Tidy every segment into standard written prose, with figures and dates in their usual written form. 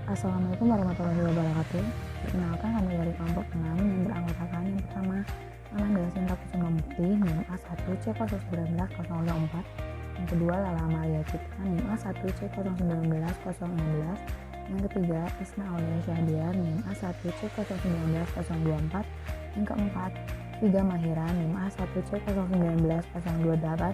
Assalamualaikum warahmatullahi wabarakatuh. Perkenalkan, kami dari kelompok 6 yang beranggotakan yang pertama Ananda Sinta Kusuma Mukti NIM A1C019-024, yang kedua Lala Amalia Citra NIM A1C019-016, yang ketiga Isna Aulia Syahdiar NIM A1C019-024, yang keempat Viga Mahira NIM A1C019-028,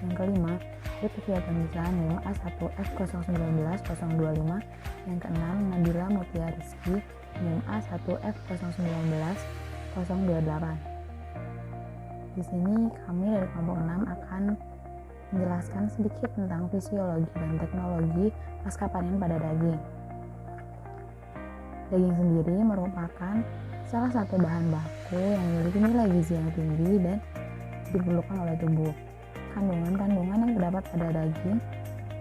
yang kelima Lutfia Tanisa NIM A1F019-025, yang keenam Nabila Mutia Rizky NIM A1F019-028. Di sini kami dari kelompok 6 akan menjelaskan sedikit tentang fisiologi dan teknologi pasca panen pada daging. Daging sendiri merupakan salah satu bahan baku yang memiliki nilai gizi yang tinggi dan diperlukan oleh tubuh. Kandungan-kandungan yang terdapat pada daging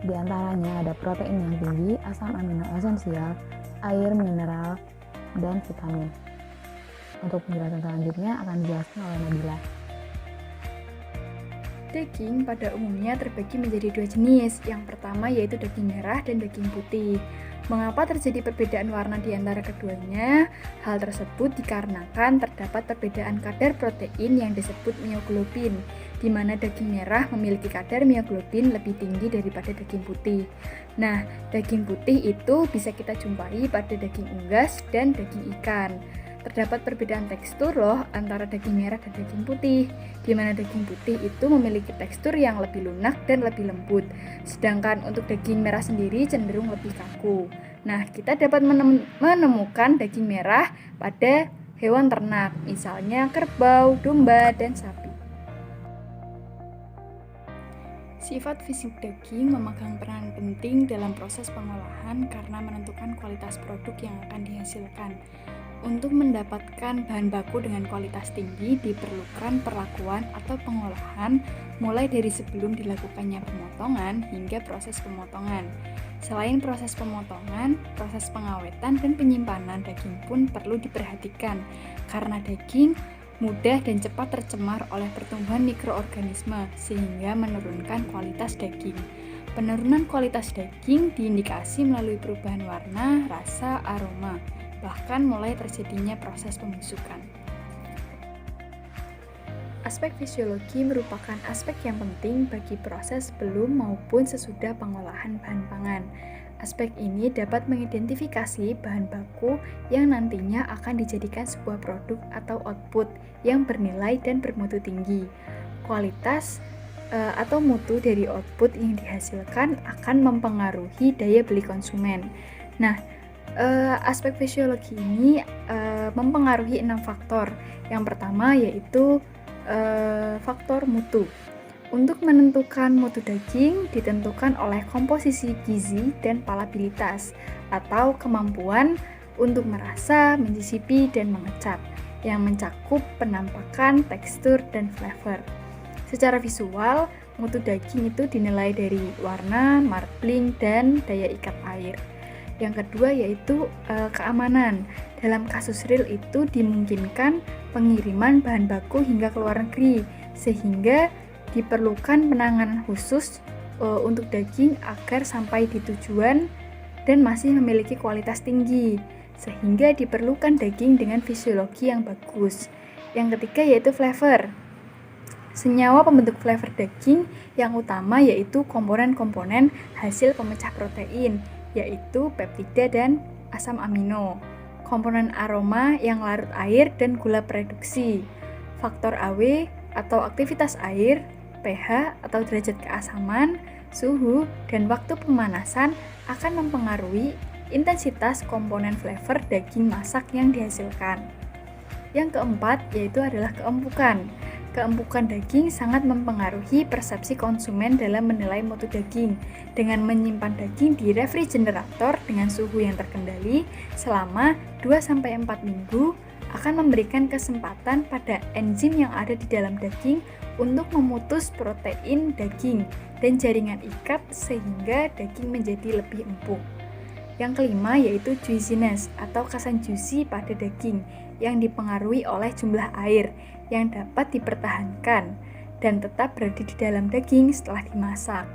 diantaranya ada protein yang tinggi, asam amino esensial, air, mineral, dan vitamin. Untuk penjelasan selanjutnya akan dijelaskan oleh Nabila. Daging pada umumnya terbagi menjadi dua jenis. Yang pertama yaitu daging merah dan daging putih. Mengapa terjadi perbedaan warna di antara keduanya? Hal tersebut dikarenakan terdapat perbedaan kadar protein yang disebut mioglobin, di mana daging merah memiliki kadar mioglobin lebih tinggi daripada daging putih. Nah, daging putih itu bisa kita jumpai pada daging unggas dan daging ikan. Terdapat perbedaan tekstur loh antara daging merah dan daging putih, di mana daging putih itu memiliki tekstur yang lebih lunak dan lebih lembut, sedangkan untuk daging merah sendiri cenderung lebih kaku. Nah, kita dapat menemukan daging merah pada hewan ternak, misalnya kerbau, domba, dan sapi. Sifat fisik daging memegang peran penting dalam proses pengolahan karena menentukan kualitas produk yang akan dihasilkan. Untuk mendapatkan bahan baku dengan kualitas tinggi diperlukan perlakuan atau pengolahan mulai dari sebelum dilakukannya pemotongan hingga proses pemotongan. Selain proses pemotongan, proses pengawetan dan penyimpanan daging pun perlu diperhatikan karena daging mudah dan cepat tercemar oleh pertumbuhan mikroorganisme sehingga menurunkan kualitas daging. Penurunan kualitas daging diindikasi melalui perubahan warna, rasa, aroma, bahkan mulai terjadinya proses pembusukan. Aspek fisiologi merupakan aspek yang penting bagi proses sebelum maupun sesudah pengolahan bahan pangan. Aspek ini dapat mengidentifikasi bahan baku yang nantinya akan dijadikan sebuah produk atau output yang bernilai dan bermutu tinggi. Kualitas atau mutu dari output yang dihasilkan akan mempengaruhi daya beli konsumen. Nah, aspek fisiologi ini mempengaruhi 6 faktor. Yang pertama yaitu faktor mutu. Untuk menentukan mutu daging ditentukan oleh komposisi gizi dan palabilitas atau kemampuan untuk merasa, mencicipi, dan mengecap yang mencakup penampakan, tekstur, dan flavor. Secara visual, mutu daging itu dinilai dari warna, marbling, dan daya ikat air. Yang kedua yaitu keamanan. Dalam kasus real itu dimungkinkan pengiriman bahan baku hingga ke luar negeri, sehingga diperlukan penanganan khusus untuk daging agar sampai di tujuan dan masih memiliki kualitas tinggi, sehingga diperlukan daging dengan fisiologi yang bagus. Yang ketiga yaitu flavor. Senyawa pembentuk flavor daging yang utama yaitu komponen-komponen hasil pemecah protein, yaitu peptida dan asam amino, komponen aroma yang larut air dan gula reduksi, faktor AW atau aktivitas air, pH atau derajat keasaman, suhu, dan waktu pemanasan akan mempengaruhi intensitas komponen flavor daging masak yang dihasilkan. Yang keempat yaitu adalah keempukan. Keempukan daging sangat mempengaruhi persepsi konsumen dalam menilai mutu daging. Dengan menyimpan daging di refrigerator dengan suhu yang terkendali selama 2-4 minggu akan memberikan kesempatan pada enzim yang ada di dalam daging untuk memutus protein daging dan jaringan ikat sehingga daging menjadi lebih empuk. Yang kelima yaitu juiciness atau kesan juicy pada daging yang dipengaruhi oleh jumlah air yang dapat dipertahankan dan tetap berada di dalam daging setelah dimasak.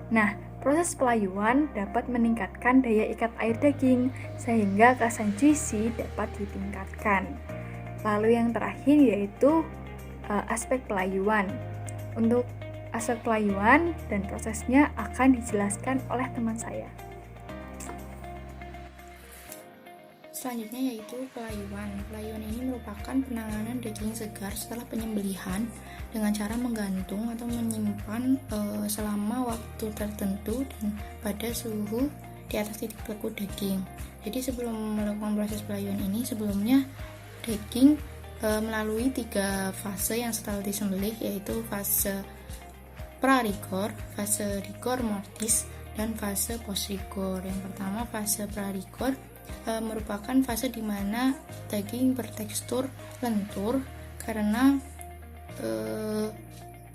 Nah, Proses pelayuan dapat meningkatkan daya ikat air daging sehingga kesan juicy dapat ditingkatkan. Lalu yang terakhir yaitu aspek pelayuan. Untuk aspek pelayuan dan prosesnya akan dijelaskan oleh teman saya. Selanjutnya yaitu pelayuan. Pelayuan ini merupakan penanganan daging segar setelah penyembelihan dengan cara menggantung atau menyimpan selama waktu tertentu dan pada suhu di atas titik beku daging. Jadi sebelum melakukan proses pelayuan ini, sebelumnya daging melalui 3 fase yang setelah disembelih, yaitu fase pra-rigor, fase rigor mortis, dan fase post-rigor. Yang pertama, fase pra-rigor merupakan fase di mana daging bertekstur lentur karena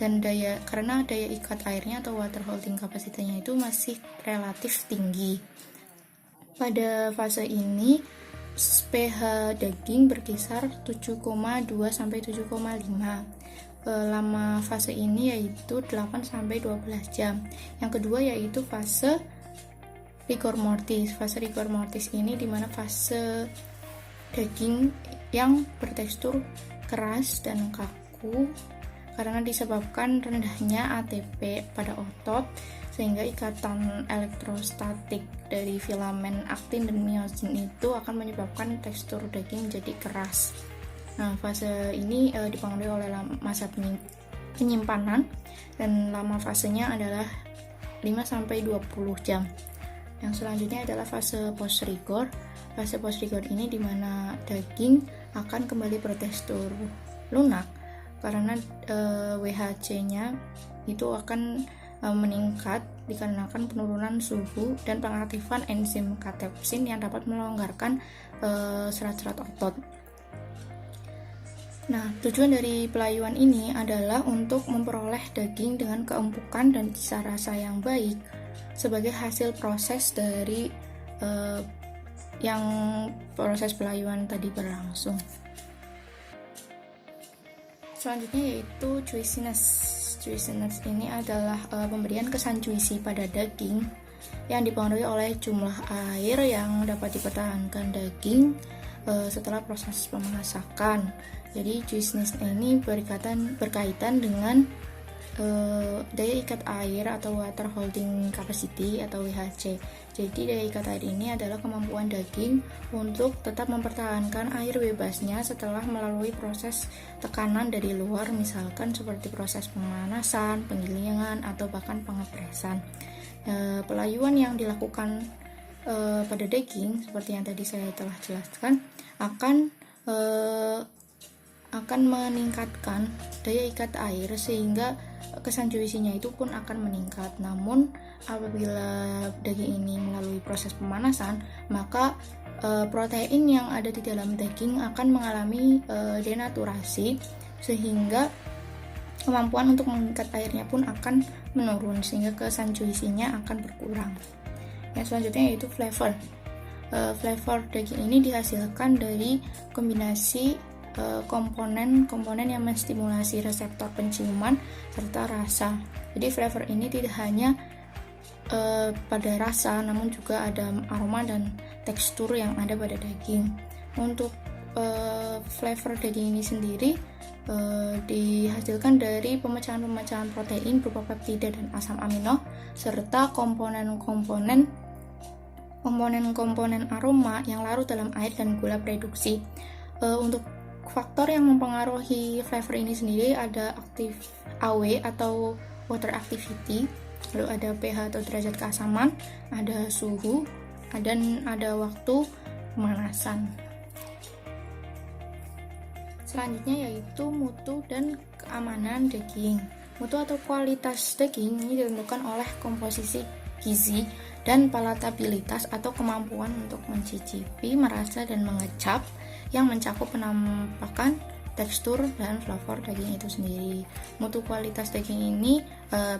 daya ikat airnya atau water holding capacity-nya itu masih relatif tinggi. Pada fase ini pH daging berkisar 7,2 sampai 7,5. Lama fase ini yaitu 8 sampai 12 jam. Yang kedua yaitu fase rigor mortis. Fase rigor mortis ini dimana fase daging yang bertekstur keras dan kaku karena disebabkan rendahnya ATP pada otot, sehingga ikatan elektrostatik dari filamen aktin dan miosin itu akan menyebabkan tekstur daging jadi keras. Nah, fase ini dipengaruhi oleh masa penyimpanan dan lama fasenya adalah 5 sampai 20 jam. Yang selanjutnya adalah fase post-rigor. Fase post-rigor ini dimana daging akan kembali bertekstur lunak karena WHC-nya itu akan meningkat dikarenakan penurunan suhu dan pengaktifan enzim katepsin yang dapat melonggarkan serat-serat otot. Nah, tujuan dari pelayuan ini adalah untuk memperoleh daging dengan keempukan dan cita rasa yang baik sebagai hasil proses dari yang proses pelayuan tadi berlangsung. Selanjutnya yaitu juiciness. Juiciness ini adalah pemberian kesan juicy pada daging yang dipengaruhi oleh jumlah air yang dapat dipertahankan daging setelah proses pemasakan. Jadi juiciness ini berkaitan dengan daya ikat air atau water holding capacity atau WHC. Jadi daya ikat air ini adalah kemampuan daging untuk tetap mempertahankan air bebasnya setelah melalui proses tekanan dari luar, misalkan seperti proses pemanasan, penggilingan, atau bahkan pengepresan. Pelayuan yang dilakukan pada daging seperti yang tadi saya telah jelaskan akan meningkatkan daya ikat air sehingga kesan juicy-nya itu pun akan meningkat. Namun apabila daging ini melalui proses pemanasan, maka protein yang ada di dalam daging akan mengalami denaturasi sehingga kemampuan untuk mengikat airnya pun akan menurun sehingga kesan juicy-nya akan berkurang. Yang selanjutnya yaitu flavor. Flavor daging ini dihasilkan dari kombinasi komponen-komponen yang menstimulasi reseptor penciuman serta rasa. Jadi flavor ini tidak hanya pada rasa, namun juga ada aroma dan tekstur yang ada pada daging. Untuk flavor daging ini sendiri dihasilkan dari pemecahan-pemecahan protein berupa peptida dan asam amino serta komponen-komponen aroma yang larut dalam air dan gula reduksi. Untuk faktor yang mempengaruhi flavor ini sendiri ada aktif AW atau water activity, lalu ada pH atau derajat keasaman, ada suhu, dan ada waktu pemanasan. Selanjutnya yaitu mutu dan keamanan daging. Mutu atau kualitas daging ini ditentukan oleh komposisi gizi dan palatabilitas atau kemampuan untuk mencicipi, merasa, dan mengecap yang mencakup penampakan, tekstur, dan flavor daging itu sendiri. Mutu kualitas daging ini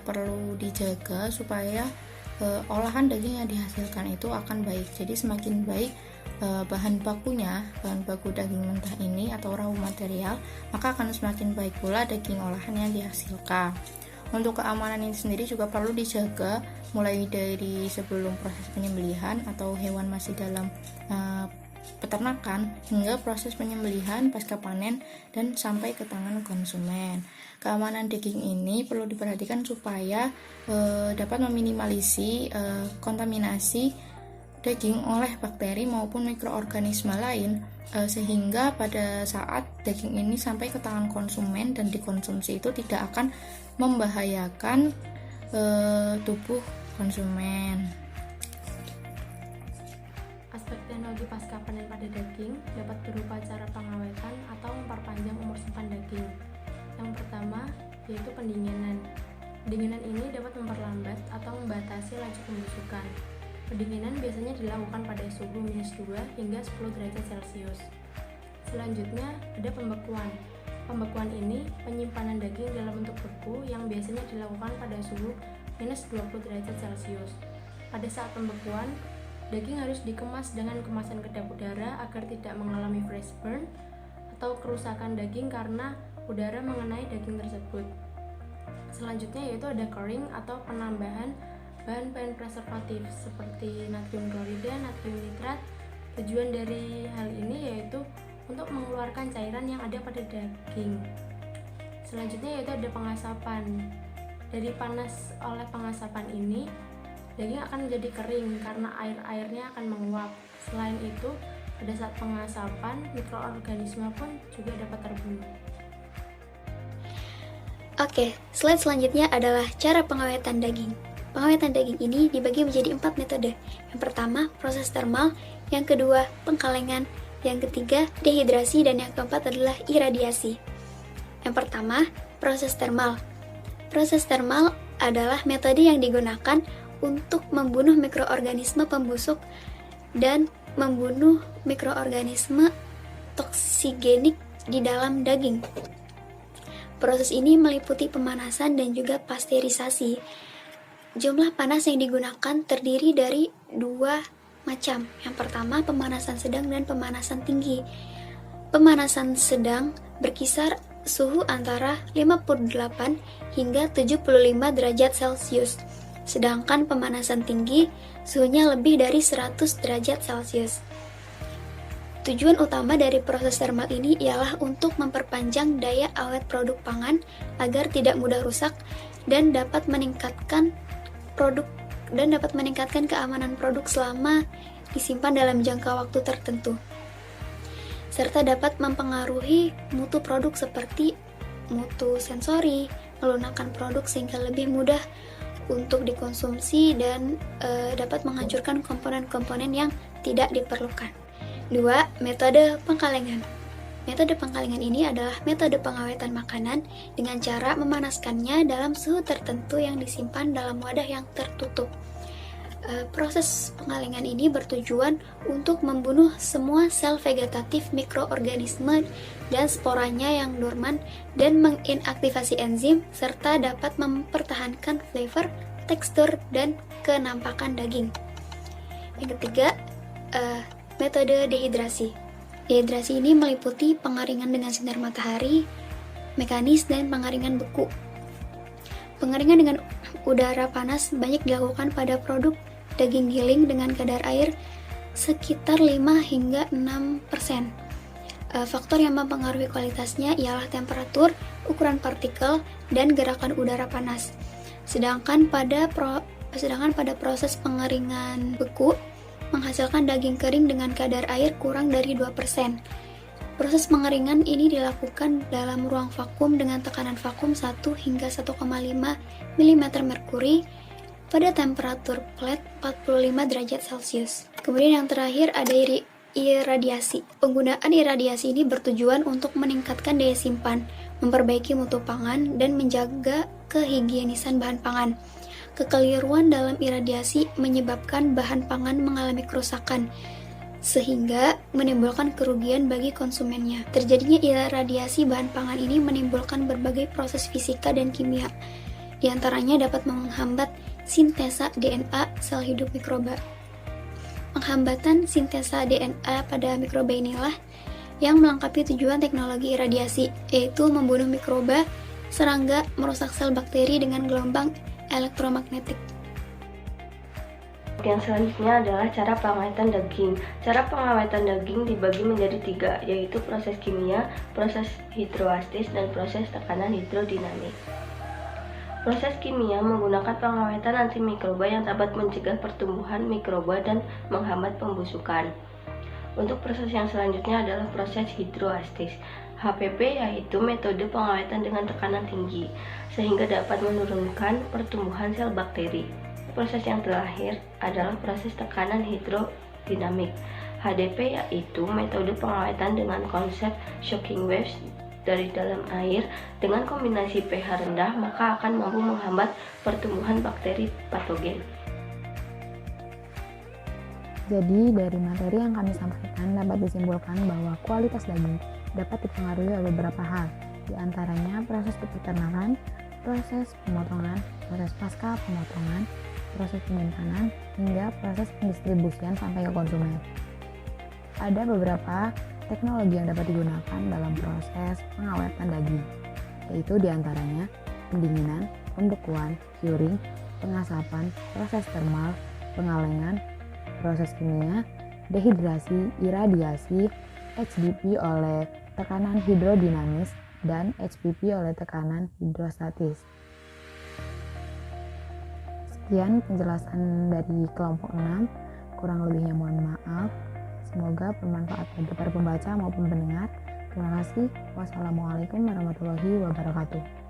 perlu dijaga supaya olahan daging yang dihasilkan itu akan baik. Jadi semakin baik bahan baku daging mentah ini atau raw material, maka akan semakin baik pula daging olahan yang dihasilkan. Untuk keamanan ini sendiri juga perlu dijaga, mulai dari sebelum proses penyembelihan atau hewan masih dalam peternakan hingga proses penyembelihan pasca panen dan sampai ke tangan konsumen. Keamanan daging ini perlu diperhatikan supaya dapat meminimalisasi kontaminasi daging oleh bakteri maupun mikroorganisme lain, sehingga pada saat daging ini sampai ke tangan konsumen dan dikonsumsi itu tidak akan membahayakan tubuh konsumen. Aspek teknologi pasca panen pada daging dapat berupa cara pengawetan atau memperpanjang umur simpan daging. Yang pertama yaitu pendinginan. Pendinginan ini dapat memperlambat atau membatasi laju pembusukan. Pendinginan biasanya dilakukan pada suhu -2 hingga 10 derajat Celcius. Selanjutnya ada pembekuan. Pembekuan ini penyimpanan daging dalam bentuk beku yang biasanya dilakukan pada suhu -20 derajat Celcius. Pada saat pembekuan, daging harus dikemas dengan kemasan kedap udara agar tidak mengalami fresh burn atau kerusakan daging karena udara mengenai daging tersebut. Selanjutnya yaitu ada curing atau penambahan bahan-bahan preservatif seperti natrium klorida, natrium nitrat. Tujuan dari hal ini yaitu untuk mengeluarkan cairan yang ada pada daging. Selanjutnya yaitu ada pengasapan. Dari panas oleh pengasapan ini, daging akan menjadi kering karena air-airnya akan menguap. Selain itu, pada saat pengasapan, mikroorganisme pun juga dapat terbunuh. Oke, slide selanjutnya adalah cara pengawetan daging. Pengawetan daging ini dibagi menjadi 4 metode. Yang pertama, proses termal, yang kedua, pengkalengan, yang ketiga, dehidrasi, dan yang keempat adalah iradiasi. Yang pertama, proses termal. Proses termal adalah metode yang digunakan untuk membunuh mikroorganisme pembusuk dan membunuh mikroorganisme toksigenik di dalam daging. Proses ini meliputi pemanasan dan juga pasteurisasi. Jumlah panas yang digunakan terdiri dari 2 macam. Yang pertama, pemanasan sedang dan pemanasan tinggi. Pemanasan sedang berkisar suhu antara 58 hingga 75 derajat Celcius. Sedangkan pemanasan tinggi suhunya lebih dari 100 derajat Celcius. Tujuan utama dari proses termal ini ialah untuk memperpanjang daya awet produk pangan agar tidak mudah rusak dan dapat meningkatkan keamanan produk selama disimpan dalam jangka waktu tertentu, serta dapat mempengaruhi mutu produk seperti mutu sensori, melunakkan produk sehingga lebih mudah untuk dikonsumsi dan dapat menghancurkan komponen-komponen yang tidak diperlukan. 2. Metode pengkalengan. Metode pengkalengan ini adalah metode pengawetan makanan dengan cara memanaskannya dalam suhu tertentu yang disimpan dalam wadah yang tertutup. Proses pengkalengan ini bertujuan untuk membunuh semua sel vegetatif mikroorganisme dan sporanya yang dorman dan menginaktivasi enzim serta dapat mempertahankan flavor, tekstur, dan kenampakan daging. Yang ketiga, metode dehidrasi. Dehidrasi ini meliputi pengeringan dengan sinar matahari, mekanis, dan pengeringan beku. Pengeringan dengan udara panas banyak dilakukan pada produk daging giling dengan kadar air sekitar 5 hingga 6%. Faktor yang mempengaruhi kualitasnya ialah temperatur, ukuran partikel, dan gerakan udara panas. Sedangkan pada proses pengeringan beku menghasilkan daging kering dengan kadar air kurang dari 2%. Proses pengeringan ini dilakukan dalam ruang vakum dengan tekanan vakum 1 hingga 1,5 mm merkuri pada temperatur flat 45 derajat Celcius. Kemudian yang terakhir ada iradiasi. Penggunaan iradiasi ini bertujuan untuk meningkatkan daya simpan, memperbaiki mutu pangan, dan menjaga kehigienisan bahan pangan. Kekeliruan dalam iradiasi menyebabkan bahan pangan mengalami kerusakan, sehingga menimbulkan kerugian bagi konsumennya. Terjadinya iradiasi bahan pangan ini menimbulkan berbagai proses fisika dan kimia. Di antaranya dapat menghambat sintesa DNA sel hidup mikroba. Penghambatan sintesa DNA pada mikroba inilah yang melengkapi tujuan teknologi iradiasi, yaitu membunuh mikroba serangga merusak sel bakteri dengan gelombang elektromagnetik. Yang selanjutnya adalah cara pengawetan daging. Cara pengawetan daging dibagi menjadi 3, yaitu proses kimia, proses hidrostatis, dan proses tekanan hidrodinamik. Proses kimia menggunakan pengawetan antimikroba yang dapat mencegah pertumbuhan mikroba dan menghambat pembusukan. Untuk proses yang selanjutnya adalah proses hidrostatis. HPP yaitu metode pengawetan dengan tekanan tinggi, sehingga dapat menurunkan pertumbuhan sel bakteri. Proses yang terakhir adalah proses tekanan hidrodinamik. HDP yaitu metode pengawetan dengan konsep shocking waves dari dalam air. Dengan kombinasi pH rendah, maka akan mampu menghambat pertumbuhan bakteri patogen. Jadi dari materi yang kami sampaikan dapat disimpulkan bahwa kualitas daging dapat dipengaruhi oleh beberapa hal, di antaranya proses peternakan, proses pemotongan, proses pasca pemotongan, proses penyimpanan, hingga proses pendistribusian sampai ke konsumen. Ada beberapa teknologi yang dapat digunakan dalam proses pengawetan daging, yaitu diantaranya pendinginan, pembekuan, curing, pengasapan, proses termal, pengalengan, proses kimia, dehidrasi, iradiasi, HDP oleh tekanan hidrodinamis, dan HPP oleh tekanan hidrostatis. Sekian penjelasan dari kelompok 6, kurang lebihnya mohon maaf. Semoga bermanfaat bagi para pembaca maupun pendengar. Terima kasih. Wassalamualaikum warahmatullahi wabarakatuh.